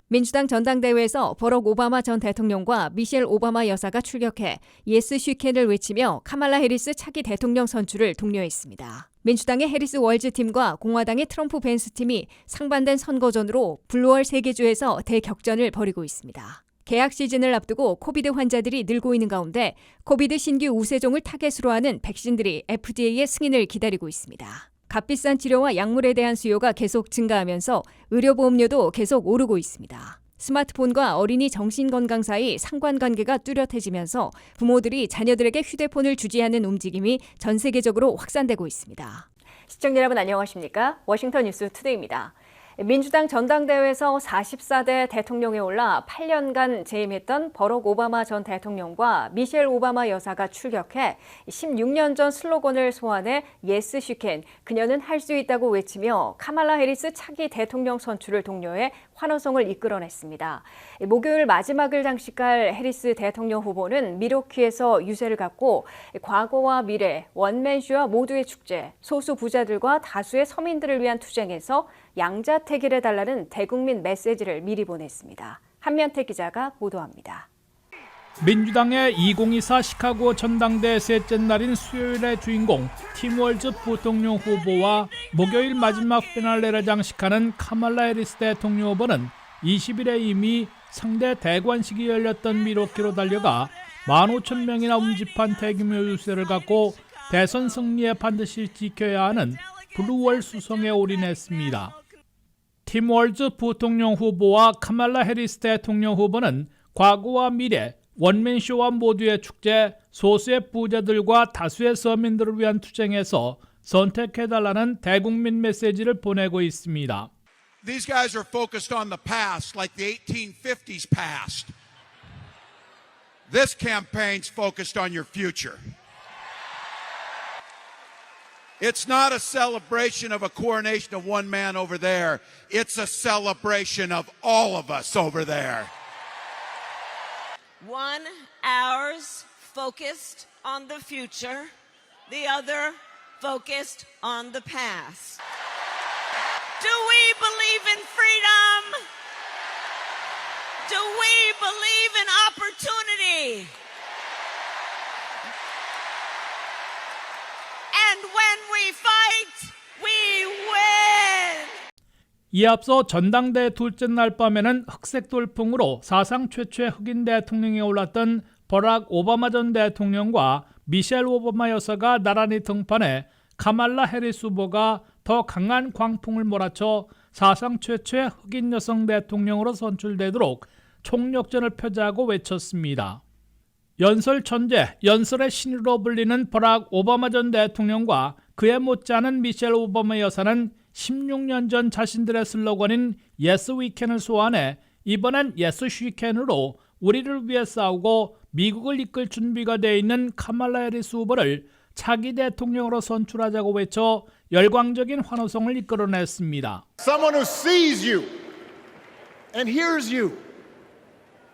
민주당 전당대회에서 버럭 오바마 전 대통령과 미셸 오바마 여사가 출격해 예스 슈캔을 외치며 카말라 해리스 차기 대통령 선출을 독려했습니다. 민주당의 해리스 월즈 팀과 공화당의 트럼프 벤스 팀이 상반된 선거전으로 블루월 3개 주에서 대격전을 벌이고 있습니다. 개학 시즌을 앞두고 코비드 환자들이 늘고 있는 가운데 코비드 신규 우세종을 타겟으로 하는 백신들이 FDA의 승인을 기다리고 있습니다. 값비싼 치료와 약물에 대한 수요가 계속 증가하면서 의료보험료도 계속 오르고 있습니다. 스마트폰과 어린이 정신건강 사이 상관관계가 뚜렷해지면서 부모들이 자녀들에게 휴대폰을 주지 않는 움직임이 전 세계적으로 확산되고 있습니다. 시청자 여러분 안녕하십니까? 워싱턴 뉴스 투데이입니다. 민주당 전당대회에서 44대 대통령에 올라 8년간 재임했던 버럭 오바마 전 대통령과 미셸 오바마 여사가 출격해 16년 전 슬로건을 소환해 예스 슈캔, 그녀는 할 수 있다고 외치며 카말라 해리스 차기 대통령 선출을 독려해 환호성을 이끌어냈습니다. 목요일 마지막을 장식할 해리스 대통령 후보는 미러키에서 유세를 갖고 과거와 미래, 원맨쇼와 모두의 축제, 소수 부자들과 다수의 서민들을 위한 투쟁에서 양자택일해달라는 대국민 메시지를 미리 보냈습니다. 한면태 기자가 보도합니다. 민주당의 2024 시카고 전당대 셋째 날인 수요일의 주인공 팀 월즈 부통령 후보와 목요일 마지막 피날레를 장식하는 카말라 해리스 대통령 후보는 20일에 이미 상대 대관식이 열렸던 미러키로 달려가 15,000명이나 운집한 대규모 유세를 갖고 대선 승리에 반드시 지켜야 하는 블루월 수성에 올인했습니다. 팀 월즈 부통령 후보와 카말라 해리스 대통령 후보는 과거와 미래, 원맨쇼와 모두의 축제, 소수의 부자들과 다수의 서민들을 위한 투쟁에서 선택해달라는 대국민 메시지를 보내고 있습니다. These guys are focused on the past, like the 1850s past. This campaign's focused on your future. It's not a celebration of a coronation of one man over there. It's a celebration of all of us over there. One ours focused on the future, the other focused on the past. Do we believe in freedom? Do we believe in opportunity? And when we fight, we win! 이에 앞서 전당대 둘째 날 밤에는 흑색 돌풍으로 사상 최초의 흑인 대통령에 올랐던 버락 오바마 전 대통령과 미셸 오바마 여사가 나란히 등판해 카말라 해리스 후보가 더 강한 광풍을 몰아쳐 사상 최초의 흑인 여성 대통령으로 선출되도록 총력전을 펼자고 외쳤습니다. 연설 천재, 연설의 신으로 불리는 버락 오바마 전 대통령과 그에 못지않은 미셸 오바마 여사는 16년 전 자신들의 슬로건인 예스 위캔을 소환해 이번엔 예스 슈캔으로 우리를 위해 싸우고 미국을 이끌 준비가 되어 있는 카말라 해리스 후보를 차기 대통령으로 선출하자고 외쳐 열광적인 환호성을 이끌어냈습니다. Someone who sees you and hears you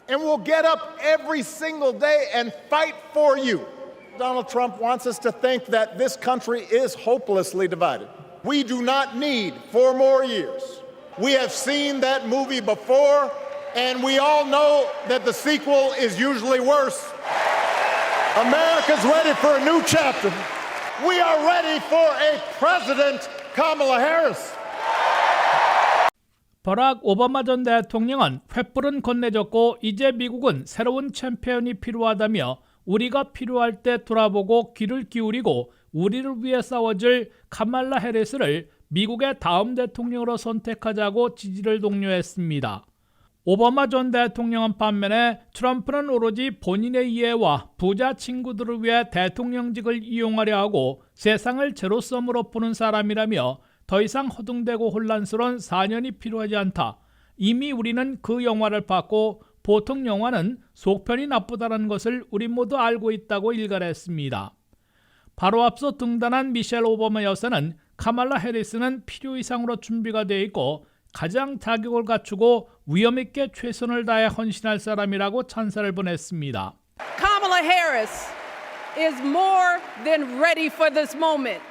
and will get up every single day and fight for you. Donald Trump wants us to think that this country is hopelessly divided. We do not need 4 more years. We have seen that movie before, and we all know that the sequel is usually worse. America's ready for a new chapter. We are ready for a President Kamala Harris. 버락 오바마 전 대통령은 횃불은 건네졌고 이제 미국은 새로운 챔피언이 필요하다며 우리가 필요할 때 돌아보고 귀를 기울이고 우리를 위해 싸워줄 카말라 해리스를 미국의 다음 대통령으로 선택하자고 지지를 독려했습니다. 오바마 전 대통령은 반면에 트럼프는 오로지 본인의 이해와 부자 친구들을 위해 대통령직을 이용하려 하고 세상을 제로섬으로 보는 사람이라며 더 이상 허둥대고 혼란스러운 4년이 필요하지 않다. 이미 우리는 그 영화를 봤고 보통 영화는 속편이 나쁘다는 것을 우리 모두 알고 있다고 일갈했습니다. 바로 앞서 등단한 미셸 오바마 여사는 카말라 해리스는 필요 이상으로 준비가 되어 있고 가장 자격을 갖추고 위험 있게 최선을 다해 헌신할 사람이라고 찬사를 보냈습니다. Kamala Harris is more than ready for this moment.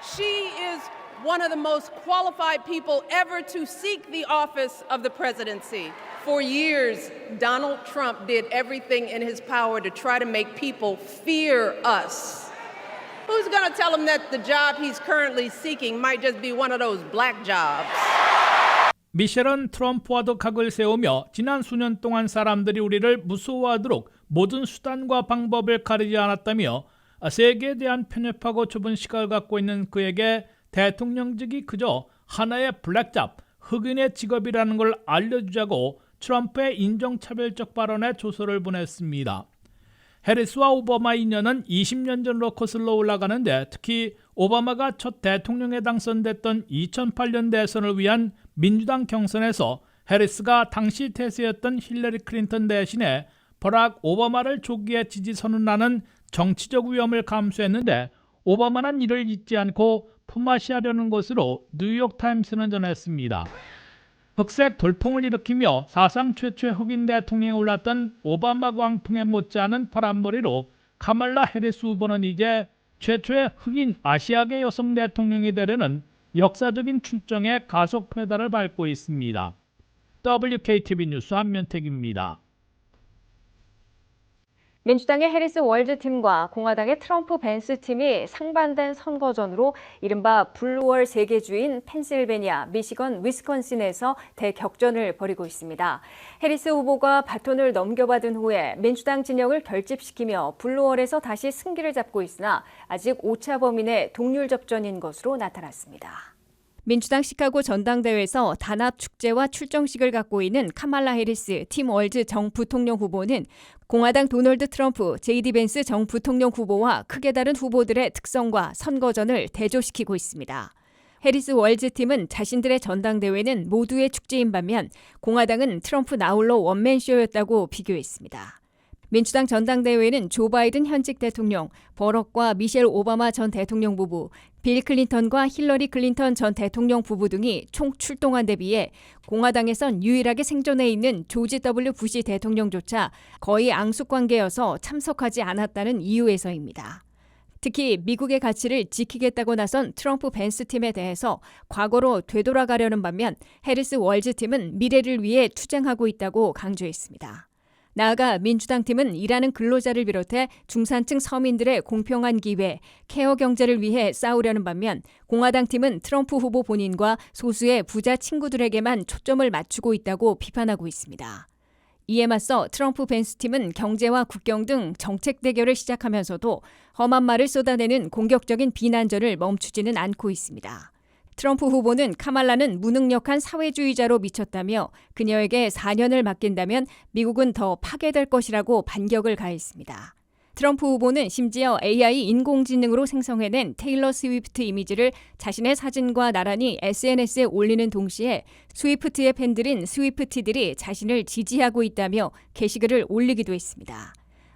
She is one of the most qualified people ever to seek the office of the presidency. For years, Donald Trump did everything in his power to try to make people fear us. Who's going to tell him that the job he's currently seeking might just be one of those black jobs? 미셸은 트럼프와도 각을 세우며 지난 수년 동안 사람들이 우리를 무서워하도록 모든 수단과 방법을 가리지 않았다며 세계에 대한 편협하고 좁은 시각을 갖고 있는 그에게 대통령직이 그저 하나의 블랙잡, 흑인의 직업이라는 걸 알려주자고 트럼프의 인종차별적 발언에 조소를 보냈습니다. 해리스와 오바마 인연은 20년 전으로 거슬러 올라가는데 특히 오바마가 첫 대통령에 당선됐던 2008년 대선을 위한 민주당 경선에서 해리스가 당시 대세였던 힐러리 클린턴 대신에 버락 오바마를 조기에 지지 선언하는 정치적 위험을 감수했는데 오바마는 이를 잊지 않고 품앗이하려는 것으로 뉴욕타임스는 전했습니다. 흑색 돌풍을 일으키며 사상 최초의 흑인 대통령에 올랐던 오바마 광풍에 못지않은 파란머리로 카말라 해리스 후보는 이제 최초의 흑인 아시아계 여성 대통령이 되려는 역사적인 출정에 가속 페달을 밟고 있습니다. WKTV 뉴스 한면택입니다. 민주당의 해리스 월즈 팀과 공화당의 트럼프 벤스 팀이 상반된 선거전으로 이른바 블루월 세계주인 펜실베니아, 미시건, 위스콘신에서 대격전을 벌이고 있습니다. 해리스 후보가 바톤을 넘겨받은 후에 민주당 진영을 결집시키며 블루월에서 다시 승기를 잡고 있으나 아직 오차 범위 내 동률 접전인 것으로 나타났습니다. 민주당 시카고 전당대회에서 단합 축제와 출정식을 갖고 있는 카말라 해리스 팀 월즈 정 부통령 후보는 공화당 도널드 트럼프, JD 벤스 정 부통령 후보와 크게 다른 후보들의 특성과 선거전을 대조시키고 있습니다. 해리스 월즈 팀은 자신들의 전당대회는 모두의 축제인 반면 공화당은 트럼프 나홀로 원맨쇼였다고 비교했습니다. 민주당 전당대회는 조 바이든 현직 대통령, 버럭과 미셸 오바마 전 대통령 부부, 빌 클린턴과 힐러리 클린턴 전 대통령 부부 등이 총 출동한 데 비해 공화당에선 유일하게 생존해 있는 조지 W. 부시 대통령조차 거의 앙숙 관계여서 참석하지 않았다는 이유에서입니다. 특히 미국의 가치를 지키겠다고 나선 트럼프 벤스 팀에 대해서 과거로 되돌아가려는 반면 해리스 월즈 팀은 미래를 위해 투쟁하고 있다고 강조했습니다. 나아가 민주당 팀은 일하는 근로자를 비롯해 중산층 서민들의 공평한 기회, 케어 경제를 위해 싸우려는 반면 공화당 팀은 트럼프 후보 본인과 소수의 부자 친구들에게만 초점을 맞추고 있다고 비판하고 있습니다. 이에 맞서 트럼프 벤스 팀은 경제와 국경 등 정책 대결을 시작하면서도 험한 말을 쏟아내는 공격적인 비난전을 멈추지는 않고 있습니다. 트럼프 후보는 카말라는 무능력한 사회주의자로 미쳤다며 그녀에게 4년을 맡긴다면 미국은 더 파괴될 것이라고 반격을 가했습니다. 트럼프 후보는 심지어 AI 인공지능으로 생성해낸 테일러 스위프트 이미지를 자신의 사진과 나란히 SNS에 올리는 동시에 스위프트의 팬들인 스위프티들이 자신을 지지하고 있다며 게시글을 올리기도 했습니다.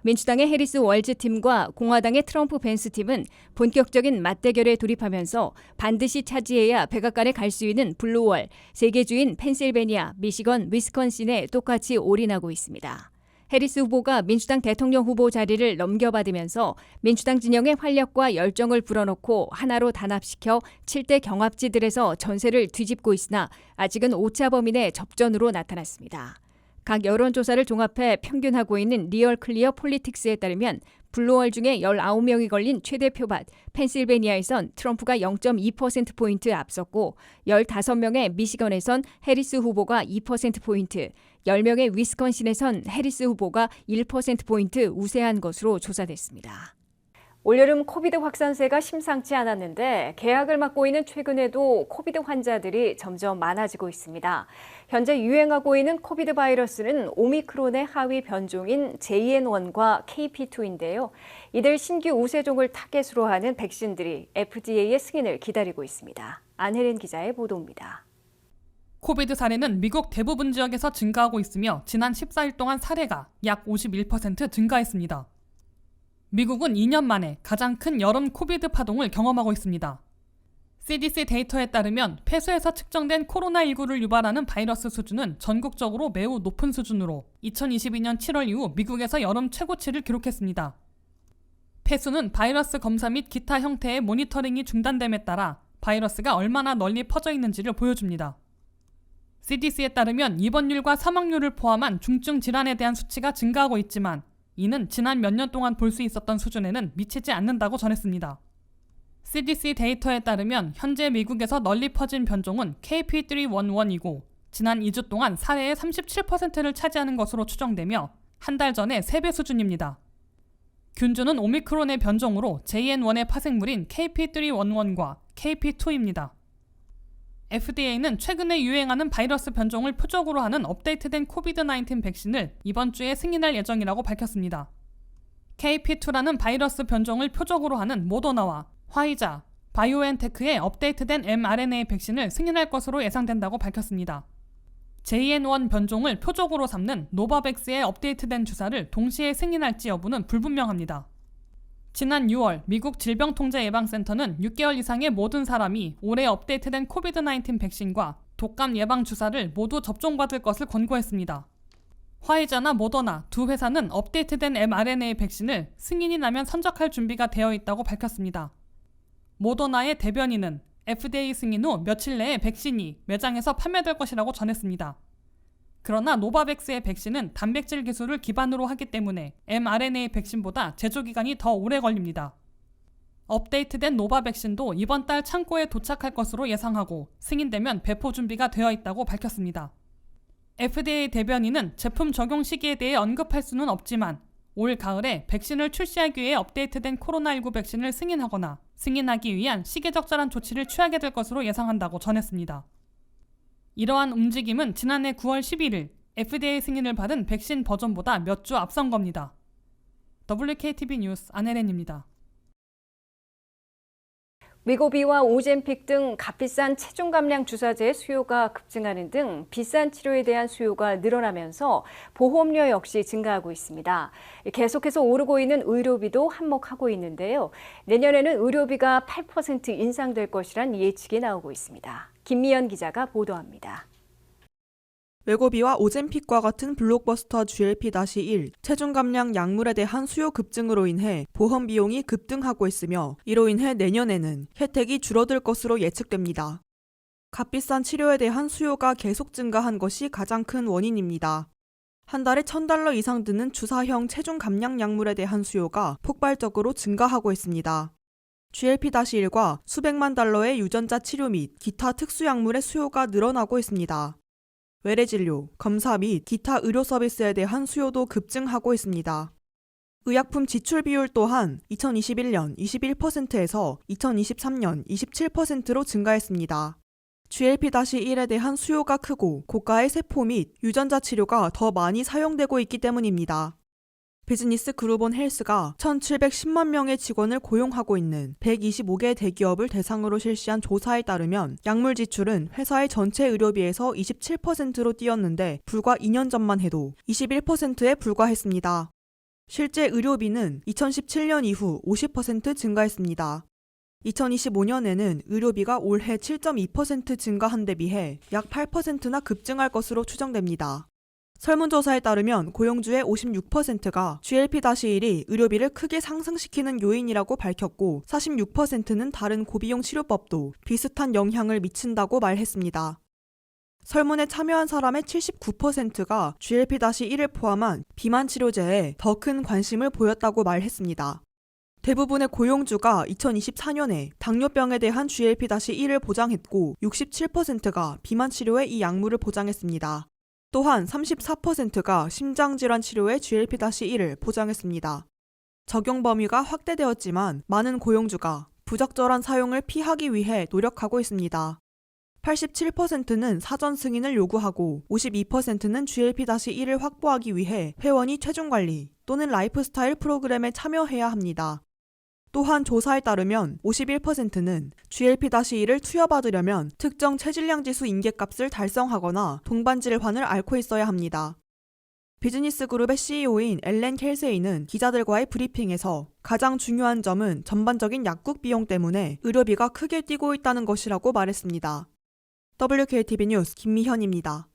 민주당의 해리스 월즈 팀과 공화당의 트럼프 벤스 팀은 본격적인 맞대결에 돌입하면서 반드시 차지해야 백악관에 갈 수 있는 블루월, 세계주인 펜실베니아, 미시건, 위스콘신에 똑같이 올인하고 있습니다. 해리스 후보가 민주당 대통령 후보 자리를 넘겨받으면서 민주당 진영의 활력과 열정을 불어넣고 하나로 단합시켜 7대 경합지들에서 전세를 뒤집고 있으나 아직은 오차 범위 내 접전으로 나타났습니다. 각 여론조사를 종합해 평균하고 있는 리얼 클리어 폴리틱스에 따르면 블루월 중에 19명이 걸린 최대 표밭 펜실베니아에선 트럼프가 0.2%포인트 앞섰고 15명의 미시건에선 해리스 후보가 2%포인트, 10명의 위스콘신에선 해리스 후보가 1%포인트 우세한 것으로 조사됐습니다. 올여름 코비드 확산세가 심상치 않았는데 개학을 맞고 있는 최근에도 코비드 환자들이 점점 많아지고 있습니다. 현재 유행하고 있는 코비드 바이러스는 오미크론의 하위 변종인 JN1과 KP2인데요. 이들 신규 우세종을 타겟으로 하는 백신들이 FDA의 승인을 기다리고 있습니다. 안혜린 기자의 보도입니다. 코비드 사례는 미국 대부분 지역에서 증가하고 있으며 지난 14일 동안 사례가 약 51% 증가했습니다. 미국은 2년 만에 가장 큰 여름 코비드 파동을 경험하고 있습니다. CDC 데이터에 따르면 폐수에서 측정된 코로나19를 유발하는 바이러스 수준은 전국적으로 매우 높은 수준으로 2022년 7월 이후 미국에서 여름 최고치를 기록했습니다. 폐수는 바이러스 검사 및 기타 형태의 모니터링이 중단됨에 따라 바이러스가 얼마나 널리 퍼져 있는지를 보여줍니다. CDC에 따르면 입원율과 사망률을 포함한 중증 질환에 대한 수치가 증가하고 있지만 이는 지난 몇 년 동안 볼 수 있었던 수준에는 미치지 않는다고 전했습니다. CDC 데이터에 따르면 현재 미국에서 널리 퍼진 변종은 KP.3.11이고 지난 2주 동안 사례의 37%를 차지하는 것으로 추정되며 한 달 전의 3배 수준입니다. 균주는 오미크론의 변종으로 JN1의 파생물인 KP.3.11과 KP2입니다. FDA는 최근에 유행하는 바이러스 변종을 표적으로 하는 업데이트된 코비드-19 백신을 이번 주에 승인할 예정이라고 밝혔습니다. KP2라는 바이러스 변종을 표적으로 하는 모더나와 화이자, 바이오엔테크의 업데이트된 mRNA 백신을 승인할 것으로 예상된다고 밝혔습니다. JN1 변종을 표적으로 삼는 노바백스의 업데이트된 주사를 동시에 승인할지 여부는 불분명합니다. 지난 6월 미국 질병통제예방센터는 6개월 이상의 모든 사람이 올해 업데이트된 코비드-19 백신과 독감 예방 주사를 모두 접종받을 것을 권고했습니다. 화이자나 모더나 두 회사는 업데이트된 mRNA 백신을 승인이 나면 선적할 준비가 되어 있다고 밝혔습니다. 모더나의 대변인은 FDA 승인 후 며칠 내에 백신이 매장에서 판매될 것이라고 전했습니다. 그러나 노바백스의 백신은 단백질 기술을 기반으로 하기 때문에 mRNA 백신보다 제조기간이 더 오래 걸립니다. 업데이트된 노바 백신도 이번 달 창고에 도착할 것으로 예상하고 승인되면 배포 준비가 되어 있다고 밝혔습니다. FDA 대변인은 제품 적용 시기에 대해 언급할 수는 없지만 올 가을에 백신을 출시하기 위해 업데이트된 코로나19 백신을 승인하거나 승인하기 위한 시기적절한 조치를 취하게 될 것으로 예상한다고 전했습니다. 이러한 움직임은 지난해 9월 11일 FDA 승인을 받은 백신 버전보다 몇 주 앞선 겁니다. WKTV 뉴스 안혜린입니다. 위고비와 오젬픽 등 값비싼 체중 감량 주사제의 수요가 급증하는 등 비싼 치료에 대한 수요가 늘어나면서 보험료 역시 증가하고 있습니다. 계속해서 오르고 있는 의료비도 한몫하고 있는데요. 내년에는 의료비가 8% 인상될 것이란 예측이 나오고 있습니다. 김미연 기자가 보도합니다. 웨고비와 오젬픽과 같은 블록버스터 GLP-1 체중 감량 약물에 대한 수요 급증으로 인해 보험 비용이 급등하고 있으며 이로 인해 내년에는 혜택이 줄어들 것으로 예측됩니다. 값비싼 치료에 대한 수요가 계속 증가한 것이 가장 큰 원인입니다. 한 달에 $1,000 이상 드는 주사형 체중 감량 약물에 대한 수요가 폭발적으로 증가하고 있습니다. GLP-1과 수백만 달러의 유전자 치료 및 기타 특수약물의 수요가 늘어나고 있습니다. 외래진료, 검사 및 기타 의료 서비스에 대한 수요도 급증하고 있습니다. 의약품 지출 비율 또한 2021년 21%에서 2023년 27%로 증가했습니다. GLP-1에 대한 수요가 크고 고가의 세포 및 유전자 치료가 더 많이 사용되고 있기 때문입니다. 비즈니스 그룹 온 헬스가 1,710만 명의 직원을 고용하고 있는 125개 대기업을 대상으로 실시한 조사에 따르면 약물 지출은 회사의 전체 의료비에서 27%로 뛰었는데 불과 2년 전만 해도 21%에 불과했습니다. 실제 의료비는 2017년 이후 50% 증가했습니다. 2025년에는 의료비가 올해 7.2% 증가한 데 비해 약 8%나 급증할 것으로 추정됩니다. 설문조사에 따르면 고용주의 56%가 GLP-1이 의료비를 크게 상승시키는 요인이라고 밝혔고 46%는 다른 고비용 치료법도 비슷한 영향을 미친다고 말했습니다. 설문에 참여한 사람의 79%가 GLP-1을 포함한 비만 치료제에 더 큰 관심을 보였다고 말했습니다. 대부분의 고용주가 2024년에 당뇨병에 대한 GLP-1을 보장했고 67%가 비만 치료에 이 약물을 보장했습니다. 또한 34%가 심장질환 치료에 GLP-1을 보장했습니다. 적용 범위가 확대되었지만 많은 고용주가 부적절한 사용을 피하기 위해 노력하고 있습니다. 87%는 사전 승인을 요구하고 52%는 GLP-1을 확보하기 위해 회원이 체중관리 또는 라이프스타일 프로그램에 참여해야 합니다. 또한 조사에 따르면 51%는 GLP-1을 투여받으려면 특정 체질량 지수 인계값을 달성하거나 동반 질환을 앓고 있어야 합니다. 비즈니스 그룹의 CEO인 앨런 켈세이는 기자들과의 브리핑에서 가장 중요한 점은 전반적인 약국 비용 때문에 의료비가 크게 뛰고 있다는 것이라고 말했습니다. WKTV 뉴스 김미현입니다.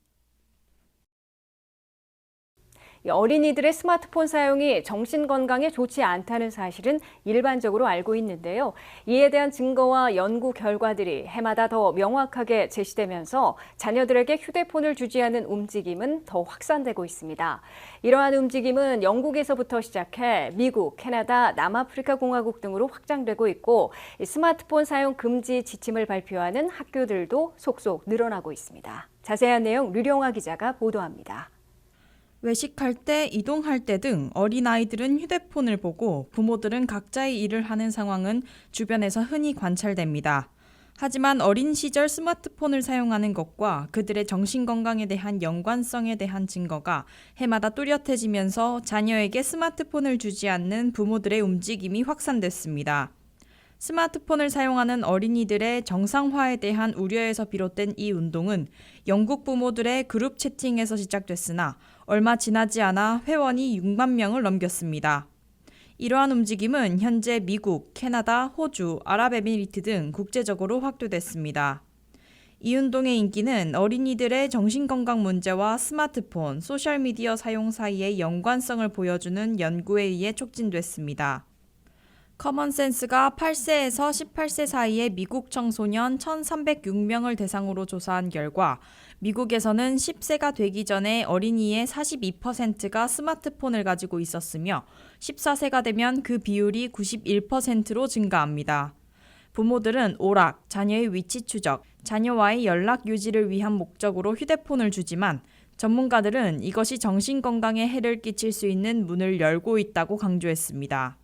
어린이들의 스마트폰 사용이 정신건강에 좋지 않다는 사실은 일반적으로 알고 있는데요. 이에 대한 증거와 연구 결과들이 해마다 더 명확하게 제시되면서 자녀들에게 휴대폰을 주지 않는 움직임은 더 확산되고 있습니다. 이러한 움직임은 영국에서부터 시작해 미국, 캐나다, 남아프리카 공화국 등으로 확장되고 있고 스마트폰 사용 금지 지침을 발표하는 학교들도 속속 늘어나고 있습니다. 자세한 내용 류령아 기자가 보도합니다. 외식할 때, 이동할 때 등 어린아이들은 휴대폰을 보고 부모들은 각자의 일을 하는 상황은 주변에서 흔히 관찰됩니다. 하지만 어린 시절 스마트폰을 사용하는 것과 그들의 정신건강에 대한 연관성에 대한 증거가 해마다 뚜렷해지면서 자녀에게 스마트폰을 주지 않는 부모들의 움직임이 확산됐습니다. 스마트폰을 사용하는 어린이들의 정상화에 대한 우려에서 비롯된 이 운동은 영국 부모들의 그룹 채팅에서 시작됐으나 얼마 지나지 않아 회원이 6만 명을 넘겼습니다. 이러한 움직임은 현재 미국, 캐나다, 호주, 아랍에미리트 등 국제적으로 확대됐습니다. 이 운동의 인기는 어린이들의 정신건강 문제와 스마트폰, 소셜미디어 사용 사이의 연관성을 보여주는 연구에 의해 촉진됐습니다. 커먼센스가 8세에서 18세 사이의 미국 청소년 1,306명을 대상으로 조사한 결과 미국에서는 10세가 되기 전에 어린이의 42%가 스마트폰을 가지고 있었으며 14세가 되면 그 비율이 91%로 증가합니다. 부모들은 오락, 자녀의 위치 추적, 자녀와의 연락 유지를 위한 목적으로 휴대폰을 주지만 전문가들은 이것이 정신건강에 해를 끼칠 수 있는 문을 열고 있다고 강조했습니다.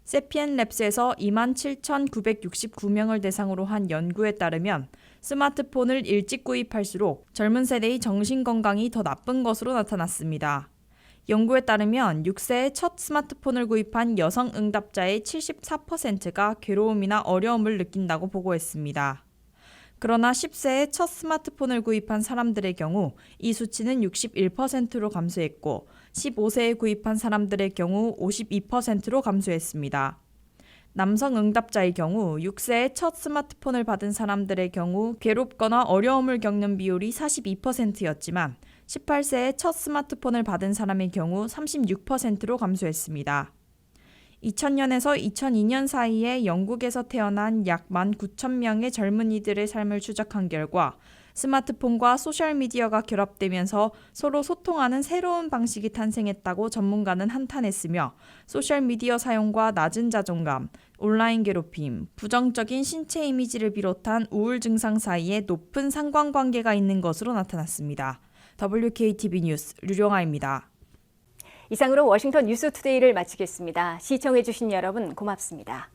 세피엔랩스에서 27,969명을 대상으로 한 연구에 따르면 스마트폰을 일찍 구입할수록 젊은 세대의 정신건강이 더 나쁜 것으로 나타났습니다. 연구에 따르면 6세에 첫 스마트폰을 구입한 여성 응답자의 74%가 괴로움이나 어려움을 느낀다고 보고했습니다. 그러나 10세에 첫 스마트폰을 구입한 사람들의 경우 이 수치는 61%로 감소했고 15세에 구입한 사람들의 경우 52%로 감소했습니다. 남성 응답자의 경우 6세에 첫 스마트폰을 받은 사람들의 경우 괴롭거나 어려움을 겪는 비율이 42%였지만 18세에 첫 스마트폰을 받은 사람의 경우 36%로 감소했습니다. 2000년에서 2002년 사이에 영국에서 태어난 약 19,000명의 젊은이들의 삶을 추적한 결과 스마트폰과 소셜미디어가 결합되면서 서로 소통하는 새로운 방식이 탄생했다고 전문가는 한탄했으며 소셜미디어 사용과 낮은 자존감, 온라인 괴롭힘, 부정적인 신체 이미지를 비롯한 우울 증상 사이에 높은 상관관계가 있는 것으로 나타났습니다. WKTV 뉴스 류령아입니다. 이상으로 워싱턴 뉴스투데이를 마치겠습니다. 시청해주신 여러분 고맙습니다.